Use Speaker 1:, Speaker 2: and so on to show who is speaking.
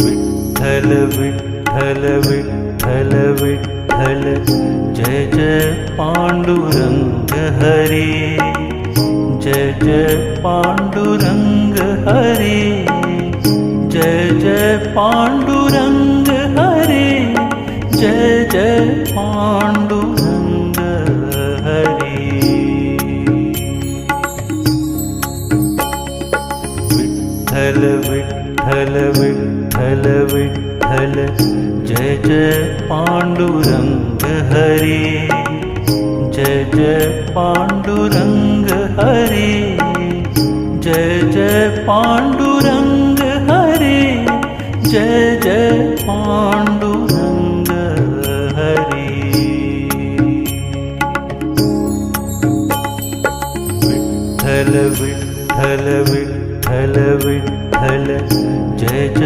Speaker 1: विठ्ठल विठ्ठल विठ्ठल विठ्ठल जय जय पांडुरंग हरी, जय जय पांडुरंग हरी, जय जय पांडुरंग हरी, जय जय पांडुरंग हरी। विठ्ठल विठ्ठल विठ्ठल विठ्ठल जय जय पांडुरंग हरी, जय जय पांडुरंग हरी, जय जय पांडुरंग हरी, जय जय पांडुरंग हरी। विठ्ठल विठ्ठल विठ्ठल विठ्ठल जय जय